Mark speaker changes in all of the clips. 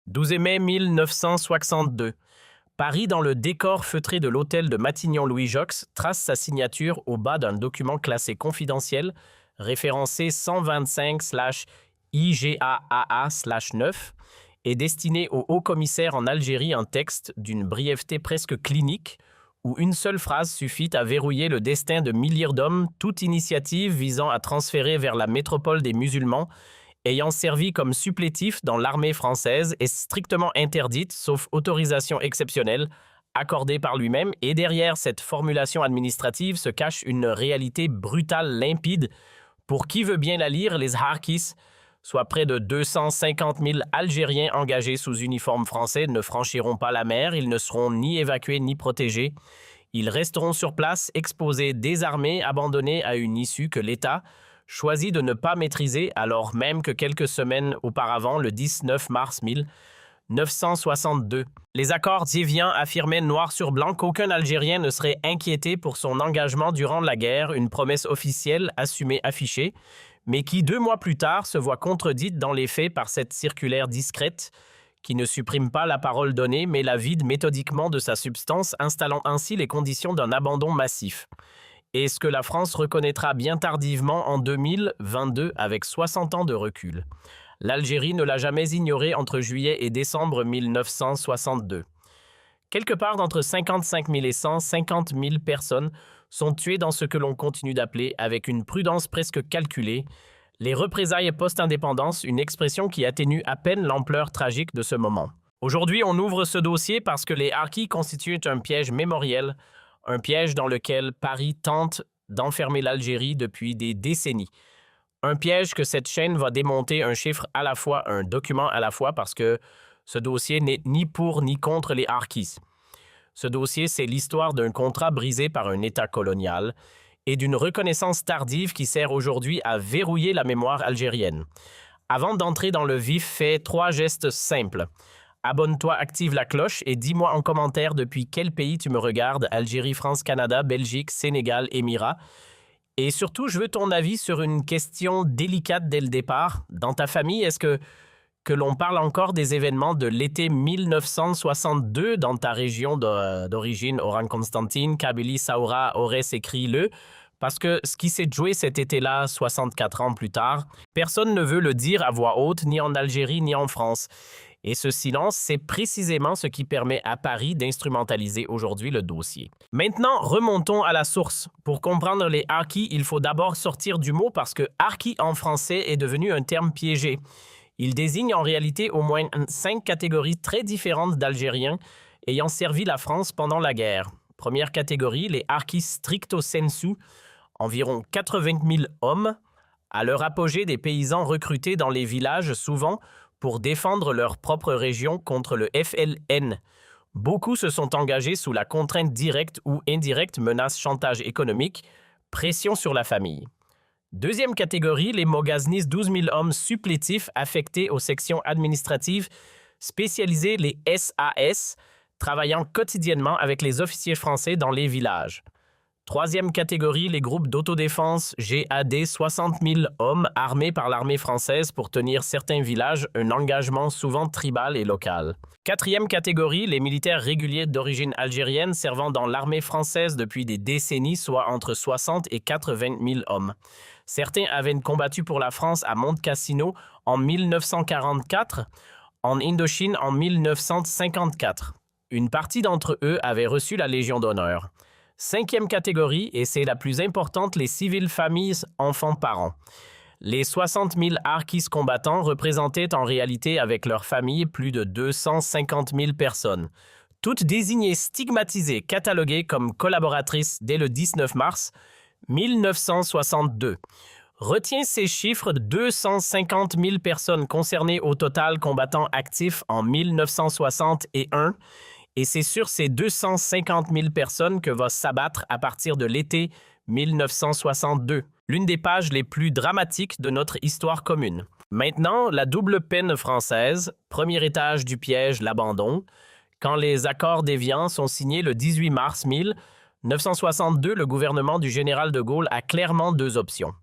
Speaker 1: 12 mai 1962. Paris, dans le décor feutré de l'hôtel de Matignon-Louis-Jox, trace sa signature au bas d'un document classé confidentiel, référencé 125/IGAAA/9, et destiné au haut-commissaire en Algérie, un texte d'une brièveté presque clinique, où une seule phrase suffit à verrouiller le destin de milliers d'hommes, toute initiative visant à transférer vers la métropole des musulmans, ayant servi comme supplétif dans l'armée française, est strictement interdite, sauf autorisation exceptionnelle, accordée par lui-même, et derrière cette formulation administrative se cache une réalité brutale, limpide. Pour qui veut bien la lire, les Harkis, soit près de 250 000 Algériens engagés sous uniforme français, ne franchiront pas la mer, ils ne seront ni évacués ni protégés. Ils resteront sur place, exposés, désarmés, abandonnés à une issue que l'État choisit de ne pas maîtriser, alors même que quelques semaines auparavant, le 19 mars 1962, les accords d'Évian affirmaient noir sur blanc qu'aucun Algérien ne serait inquiété pour son engagement durant la guerre, une promesse officielle, assumée, affichée, mais qui 2 mois plus tard se voit contredite dans les faits par cette circulaire discrète qui ne supprime pas la parole donnée mais la vide méthodiquement de sa substance, installant ainsi les conditions d'un abandon massif. Et ce que la France reconnaîtra bien tardivement en 2022 avec 60 ans de recul. L'Algérie ne l'a jamais ignoré entre juillet et décembre 1962. Quelque part d'entre 55 000 et 150 000 personnes sont tuées dans ce que l'on continue d'appeler, avec une prudence presque calculée, les représailles post-indépendance, une expression qui atténue à peine l'ampleur tragique de ce moment. Aujourd'hui, on ouvre ce dossier parce que les Harkis constituent un piège mémoriel, un piège dans lequel Paris tente d'enfermer l'Algérie depuis des décennies. Un piège que cette chaîne va démonter un chiffre à la fois, un document à la fois, parce que ce dossier n'est ni pour ni contre les Harkis. Ce dossier, c'est l'histoire d'un contrat brisé par un État colonial et d'une reconnaissance tardive qui sert aujourd'hui à verrouiller la mémoire algérienne. Avant d'entrer dans le vif, fais 3 gestes simples. Abonne-toi, active la cloche et dis-moi en commentaire depuis quel pays tu me regardes, Algérie, France, Canada, Belgique, Sénégal, Émirats. Et surtout, je veux ton avis sur une question délicate dès le départ. Dans ta famille, est-ce que l'on parle encore des événements de l'été 1962 dans ta région d'origine, Oran-Constantine, Kabylie, Saoura, Aurès et Crie-le? Parce que ce qui s'est joué cet été-là, 64 ans plus tard, personne ne veut le dire à voix haute, ni en Algérie, ni en France. Et ce silence, c'est précisément ce qui permet à Paris d'instrumentaliser aujourd'hui le dossier. Maintenant, remontons à la source. Pour comprendre les Harkis, il faut d'abord sortir du mot parce que Harki en français est devenu un terme piégé. Il désigne en réalité au moins 5 catégories très différentes d'Algériens ayant servi la France pendant la guerre. Première catégorie, les Harkis stricto sensu, environ 80 000 hommes, à leur apogée des paysans recrutés dans les villages, souvent pour défendre leur propre région contre le FLN. Beaucoup se sont engagés sous la contrainte directe ou indirecte, menace, chantage économique, pression sur la famille. Deuxième catégorie, les Moghaznis, 12 000 hommes supplétifs affectés aux sections administratives spécialisées, les SAS, travaillant quotidiennement avec les officiers français dans les villages. Troisième catégorie, les groupes d'autodéfense GAD, 60 000 hommes armés par l'armée française pour tenir certains villages, un engagement souvent tribal et local. Quatrième catégorie, les militaires réguliers d'origine algérienne servant dans l'armée française depuis des décennies, soit entre 60 et 80 000 hommes. Certains avaient combattu pour la France à Mont-Cassino en 1944, en Indochine en 1954. Une partie d'entre eux avait reçu la Légion d'honneur. Cinquième catégorie, et c'est la plus importante, les civils familles enfants-parents. Les 60 000 Harkis combattants représentaient en réalité avec leurs familles plus de 250 000 personnes, toutes désignées, stigmatisées, cataloguées comme collaboratrices dès le 19 mars 1962. Retiens ces chiffres de 250 000 personnes concernées au total combattants actifs en 1961, et c'est sur ces 250 000 personnes que va s'abattre à partir de l'été 1962, l'une des pages les plus dramatiques de notre histoire commune. Maintenant, la double peine française, premier étage du piège, l'abandon. Quand les accords d'Évian sont signés le 18 mars 1962, le gouvernement du général de Gaulle a clairement 2 options.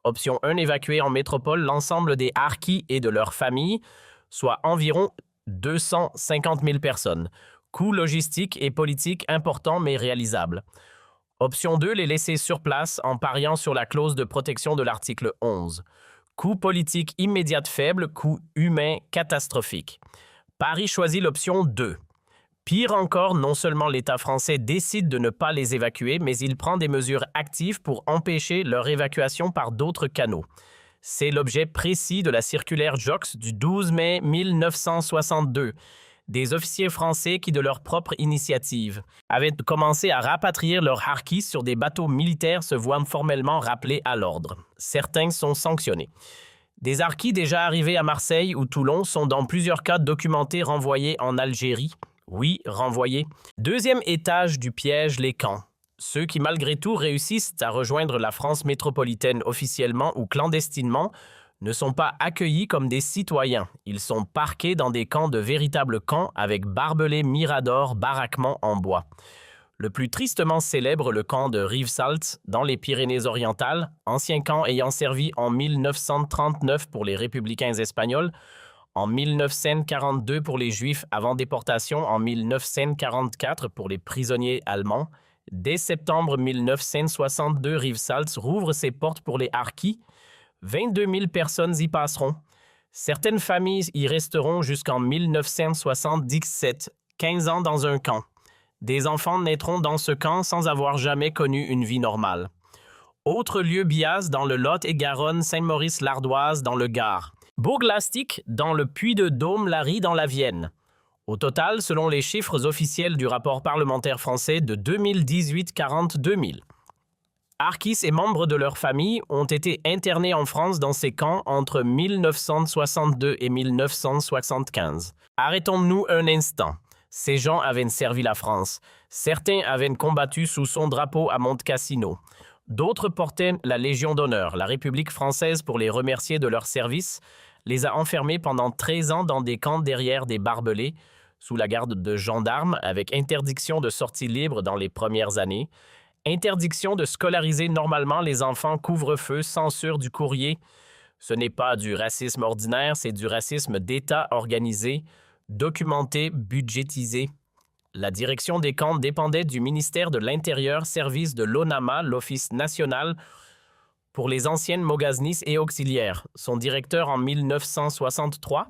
Speaker 1: Option 1, évacuer en métropole l'ensemble des Harkis et de leurs familles, soit environ 250 000 personnes. Coût logistique et politique important mais réalisable. Option 2, les laisser sur place en pariant sur la clause de protection de l'article 11. Coût politique immédiat faible, coût humain catastrophique. Paris choisit l'option 2. Pire encore, non seulement l'État français décide de ne pas les évacuer, mais il prend des mesures actives pour empêcher leur évacuation par d'autres canaux. C'est l'objet précis de la circulaire Joxe du 12 mai 1962. Des officiers français qui, de leur propre initiative, avaient commencé à rapatrier leurs harkis sur des bateaux militaires se voient formellement rappelés à l'ordre. Certains sont sanctionnés. Des harkis déjà arrivés à Marseille ou Toulon sont dans plusieurs cas documentés renvoyés en Algérie. Oui, renvoyés. Deuxième étage du piège, les camps. Ceux qui malgré tout réussissent à rejoindre la France métropolitaine officiellement ou clandestinement ne sont pas accueillis comme des citoyens. Ils sont parqués dans des camps de véritables camps avec barbelés, miradors, baraquements en bois. Le plus tristement célèbre, le camp de Rivesaltes, dans les Pyrénées-Orientales, ancien camp ayant servi en 1939 pour les républicains espagnols, en 1942 pour les Juifs avant déportation, en 1944 pour les prisonniers allemands. Dès septembre 1962, Rivesaltes rouvre ses portes pour les harkis. 22 000 personnes y passeront. Certaines familles y resteront jusqu'en 1977, 15 ans dans un camp. Des enfants naîtront dans ce camp sans avoir jamais connu une vie normale. Autre lieu Bias dans le Lot-et-Garonne, Saint-Maurice-l'Ardoise dans le Gard. Bourg-Lastic dans le Puy-de-Dôme-Lary dans la Vienne. Au total, selon les chiffres officiels du rapport parlementaire français de 2018, 42 000. Harkis et membres de leur famille ont été internés en France dans ces camps entre 1962 et 1975. Arrêtons-nous un instant. Ces gens avaient servi la France. Certains avaient combattu sous son drapeau à Monte-Cassino. D'autres portaient la Légion d'honneur. La République française, pour les remercier de leur service, les a enfermés pendant 13 ans dans des camps derrière des barbelés, sous la garde de gendarmes, avec interdiction de sortie libre dans les premières années, interdiction de scolariser normalement les enfants, couvre-feu, censure du courrier. Ce n'est pas du racisme ordinaire, c'est du racisme d'État organisé, documenté, budgétisé. La direction des camps dépendait du ministère de l'Intérieur, service de l'ONAMA, l'Office national pour les anciennes moghaznis et auxiliaires. Son directeur en 1963,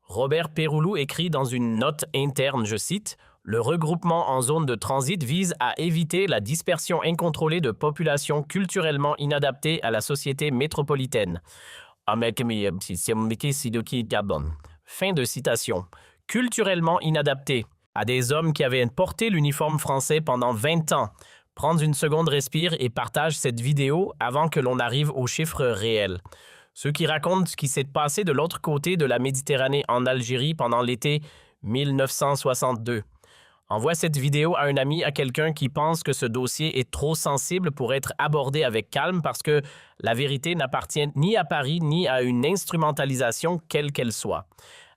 Speaker 1: Robert Péroulou, écrit dans une note interne, je cite, « Le regroupement en zone de transit vise à éviter la dispersion incontrôlée de populations culturellement inadaptées à la société métropolitaine. » Fin de citation. Culturellement inadaptés à des hommes qui avaient porté l'uniforme français pendant 20 ans. Prendre une seconde, respire et partage cette vidéo avant que l'on arrive aux chiffres réels. Ceux qui racontent ce qui s'est passé de l'autre côté de la Méditerranée en Algérie pendant l'été 1962. Envoie cette vidéo à un ami, à quelqu'un qui pense que ce dossier est trop sensible pour être abordé avec calme parce que la vérité n'appartient ni à Paris ni à une instrumentalisation quelle qu'elle soit.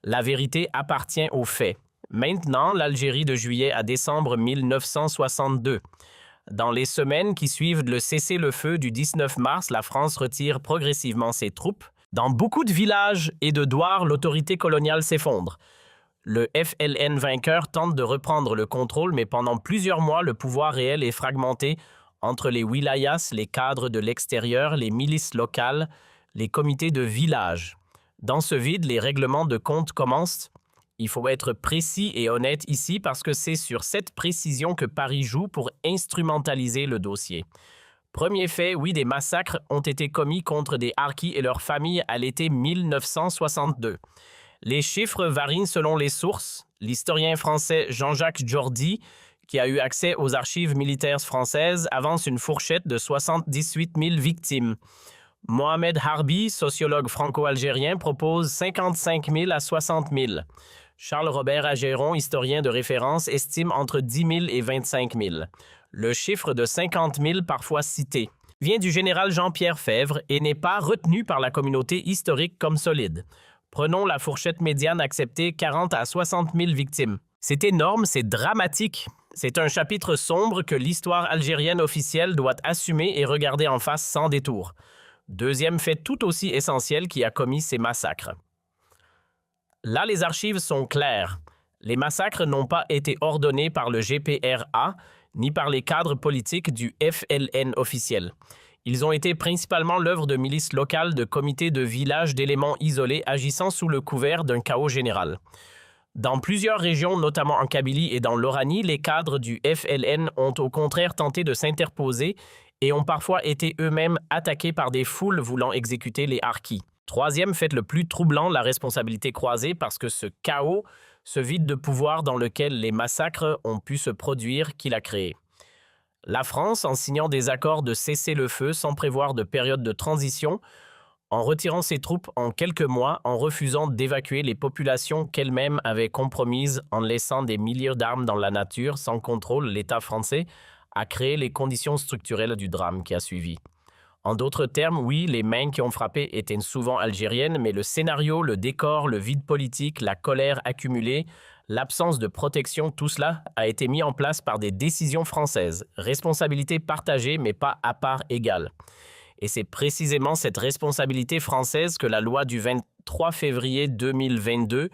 Speaker 1: La vérité appartient aux faits. Maintenant, l'Algérie de juillet à décembre 1962. Dans les semaines qui suivent le cessez-le-feu du 19 mars, la France retire progressivement ses troupes. Dans beaucoup de villages et de douars, l'autorité coloniale s'effondre. Le FLN vainqueur tente de reprendre le contrôle, mais pendant plusieurs mois, le pouvoir réel est fragmenté entre les wilayas, les cadres de l'extérieur, les milices locales, les comités de village. Dans ce vide, les règlements de compte commencent. Il faut être précis et honnête ici parce que c'est sur cette précision que Paris joue pour instrumentaliser le dossier. Premier fait, oui, des massacres ont été commis contre des harkis et leurs familles à l'été 1962. Les chiffres varient selon les sources. L'historien français Jean-Jacques Jordi, qui a eu accès aux archives militaires françaises, avance une fourchette de 78 000 victimes. Mohamed Harbi, sociologue franco-algérien, propose 55 000 à 60 000. Charles-Robert Agéron, historien de référence, estime entre 10 000 et 25 000. Le chiffre de 50 000, parfois cité, vient du général Jean-Pierre Fèvre et n'est pas retenu par la communauté historique comme solide. Prenons la fourchette médiane acceptée, 40 à 60 000 victimes. C'est énorme, c'est dramatique. C'est un chapitre sombre que l'histoire algérienne officielle doit assumer et regarder en face sans détour. Deuxième fait tout aussi essentiel qui a commis ces massacres. Là, les archives sont claires. Les massacres n'ont pas été ordonnés par le GPRA ni par les cadres politiques du FLN officiel. Ils ont été principalement l'œuvre de milices locales, de comités de villages, d'éléments isolés agissant sous le couvert d'un chaos général. Dans plusieurs régions, notamment en Kabylie et dans l'Oranie, les cadres du FLN ont au contraire tenté de s'interposer et ont parfois été eux-mêmes attaqués par des foules voulant exécuter les harkis. Troisième fait le plus troublant, la responsabilité croisée, parce que ce chaos, ce vide de pouvoir dans lequel les massacres ont pu se produire, qu'il a créé. La France, en signant des accords de cessez-le-feu sans prévoir de période de transition, en retirant ses troupes en quelques mois, en refusant d'évacuer les populations qu'elle-même avait compromises, en laissant des milliers d'armes dans la nature sans contrôle, l'État français a créé les conditions structurelles du drame qui a suivi. En d'autres termes, oui, les mains qui ont frappé étaient souvent algériennes, mais le scénario, le décor, le vide politique, la colère accumulée, l'absence de protection, tout cela a été mis en place par des décisions françaises. Responsabilité partagée, mais pas à part égale. Et c'est précisément cette responsabilité française que la loi du 23 février 2022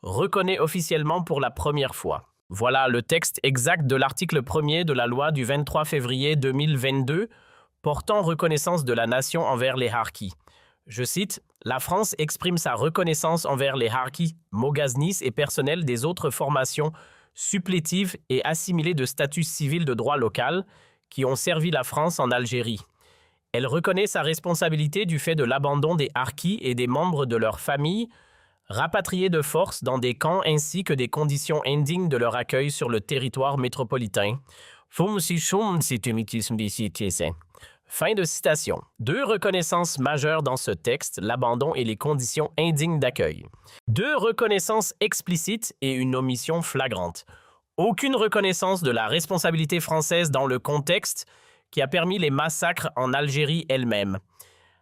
Speaker 1: reconnaît officiellement pour la première fois. Voilà le texte exact de l'article 1er de la loi du 23 février 2022 portant reconnaissance de la nation envers les harkis. Je cite, « La France exprime sa reconnaissance envers les harkis, moghaznis et personnels des autres formations supplétives et assimilées de statut civil de droit local qui ont servi la France en Algérie. Elle reconnaît sa responsabilité du fait de l'abandon des harkis et des membres de leur famille, rapatriés de force dans des camps ainsi que des conditions indignes de leur accueil sur le territoire métropolitain. » Fin de citation. Deux reconnaissances majeures dans ce texte, l'abandon et les conditions indignes d'accueil. Deux reconnaissances explicites et une omission flagrante. Aucune reconnaissance de la responsabilité française dans le contexte qui a permis les massacres en Algérie elle-même.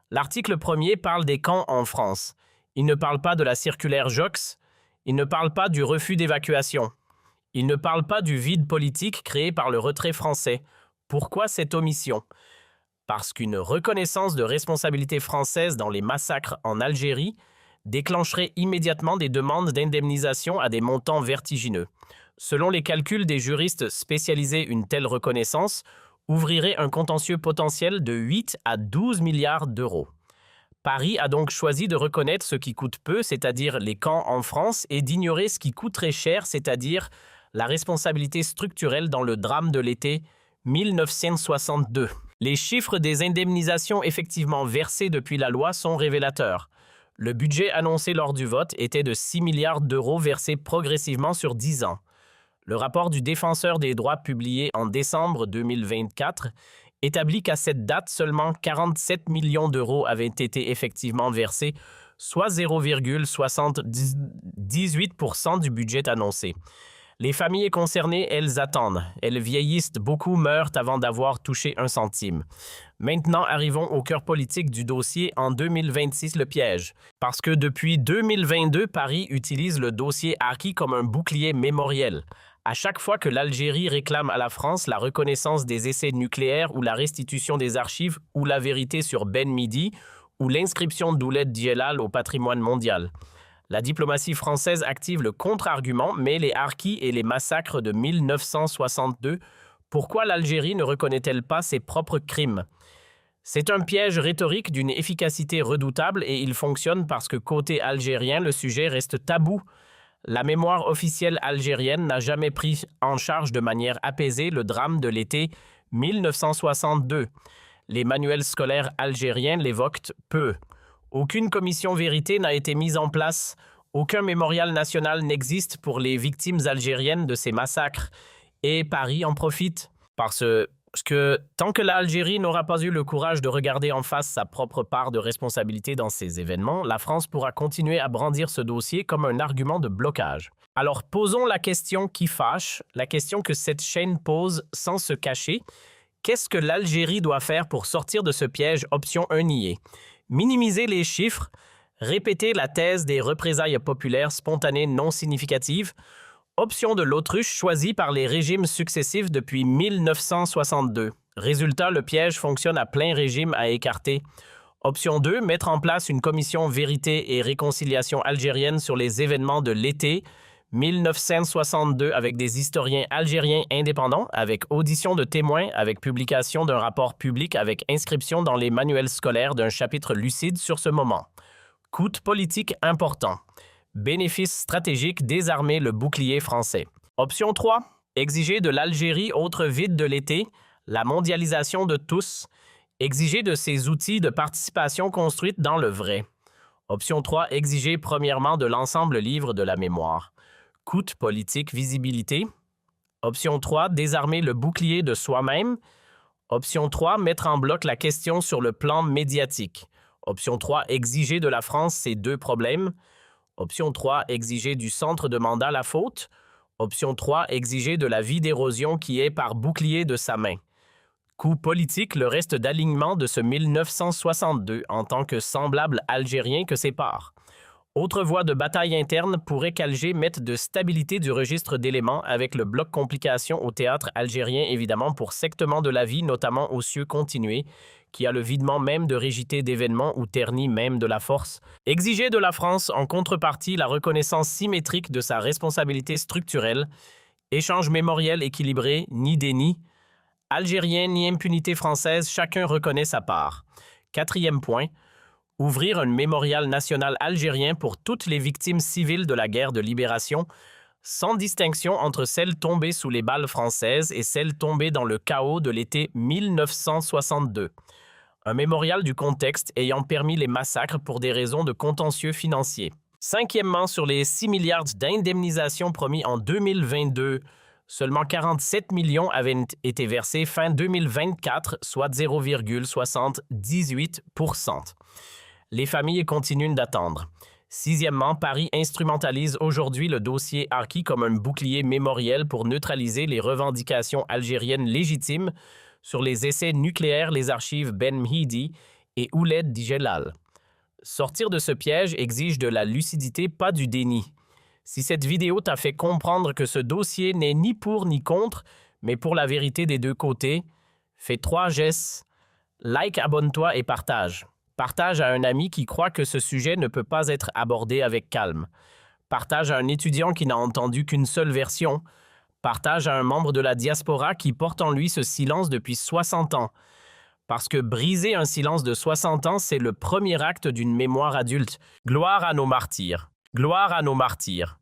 Speaker 1: L'article 1er parle des camps en France. Il ne parle pas de la circulaire Joxe. Il ne parle pas du refus d'évacuation. Il ne parle pas du vide politique créé par le retrait français. Pourquoi cette omission ? Parce qu'une reconnaissance de responsabilité française dans les massacres en Algérie déclencherait immédiatement des demandes d'indemnisation à des montants vertigineux. Selon les calculs des juristes spécialisés, une telle reconnaissance ouvrirait un contentieux potentiel de 8 à 12 milliards d'euros. Paris a donc choisi de reconnaître ce qui coûte peu, c'est-à-dire les camps en France, et d'ignorer ce qui coûterait cher, c'est-à-dire la responsabilité structurelle dans le drame de l'été 1962. Les chiffres des indemnisations effectivement versées depuis la loi sont révélateurs. Le budget annoncé lors du vote était de 6 milliards d'euros versés progressivement sur 10 ans. Le rapport du Défenseur des droits publié en décembre 2024 établit qu'à cette date, seulement 47 millions d'euros avaient été effectivement versés, soit 0,78% du budget annoncé. Les familles concernées, elles attendent. Elles vieillissent, beaucoup meurent avant d'avoir touché un centime. Maintenant, arrivons au cœur politique du dossier en 2026, le piège. Parce que depuis 2022, Paris utilise le dossier harki comme un bouclier mémoriel. À chaque fois que l'Algérie réclame à la France la reconnaissance des essais nucléaires ou la restitution des archives ou la vérité sur Ben Midi ou l'inscription d'Ouled Djellal au patrimoine mondial. La diplomatie française active le contre-argument, mais les harkis et les massacres de 1962, pourquoi l'Algérie ne reconnaît-elle pas ses propres crimes? C'est un piège rhétorique d'une efficacité redoutable et il fonctionne parce que côté algérien, le sujet reste tabou. La mémoire officielle algérienne n'a jamais pris en charge de manière apaisée le drame de l'été 1962. Les manuels scolaires algériens l'évoquent peu. Aucune commission vérité n'a été mise en place. Aucun mémorial national n'existe pour les victimes algériennes de ces massacres. Et Paris en profite. Parce que tant que l'Algérie n'aura pas eu le courage de regarder en face sa propre part de responsabilité dans ces événements, la France pourra continuer à brandir ce dossier comme un argument de blocage. Alors posons la question qui fâche, la question que cette chaîne pose sans se cacher. Qu'est-ce que l'Algérie doit faire pour sortir de ce piège option 1 niée? Minimiser les chiffres, répéter la thèse des représailles populaires spontanées non significatives, option de l'autruche choisie par les régimes successifs depuis 1962. Résultat, le piège fonctionne à plein régime à écarter. Option 2, mettre en place une commission vérité et réconciliation algérienne sur les événements de l'été 1962 avec des historiens algériens indépendants, avec audition de témoins, avec publication d'un rapport public, avec inscription dans les manuels scolaires d'un chapitre lucide sur ce moment. Coût politique important. Bénéfice stratégique, désarmer le bouclier français. Option 3, exiger de l'Algérie autre vide de l'été, la mondialisation de tous, exiger de ses outils de participation construite dans le vrai. Option 3, exiger premièrement de l'ensemble livre de la mémoire. Coût politique, visibilité. Option 3, désarmer le bouclier de soi-même. Option 3, mettre en bloc la question sur le plan médiatique. Option 3, exiger de la France ces deux problèmes. Option 3, exiger du centre de mandat la faute. Option 3, exiger de la vie d'érosion qui est par bouclier de sa main. Coup politique, le reste d'alignement de ce 1962 en tant que semblable algérien que sépare. Autre voie de bataille interne pourrait qu'Alger mette de stabilité du registre d'éléments avec le bloc complication au théâtre algérien évidemment pour sectement de la vie, notamment aux cieux continués, qui a le videment même de rigidité d'événements ou terni même de la force. Exiger de la France en contrepartie la reconnaissance symétrique de sa responsabilité structurelle, échange mémoriel équilibré, ni déni, algérien ni impunité française, chacun reconnaît sa part. 4e point. Ouvrir un mémorial national algérien pour toutes les victimes civiles de la guerre de libération, sans distinction entre celles tombées sous les balles françaises et celles tombées dans le chaos de l'été 1962. Un mémorial du contexte ayant permis les massacres pour des raisons de contentieux financiers. 5e, sur les 6 milliards d'indemnisation promis en 2022, seulement 47 millions avaient été versés fin 2024, soit 0,78%. Les familles continuent d'attendre. 6e, Paris instrumentalise aujourd'hui le dossier Harki comme un bouclier mémoriel pour neutraliser les revendications algériennes légitimes sur les essais nucléaires, les archives Ben Mhidi et Ouled Djelal. Sortir de ce piège exige de la lucidité, pas du déni. Si cette vidéo t'a fait comprendre que ce dossier n'est ni pour ni contre, mais pour la vérité des deux côtés, fais 3 gestes. Like, abonne-toi et partage. Partage à un ami qui croit que ce sujet ne peut pas être abordé avec calme. Partage à un étudiant qui n'a entendu qu'une seule version. Partage à un membre de la diaspora qui porte en lui ce silence depuis 60 ans. Parce que briser un silence de 60 ans, c'est le premier acte d'une mémoire adulte. Gloire à nos martyrs. Gloire à nos martyrs.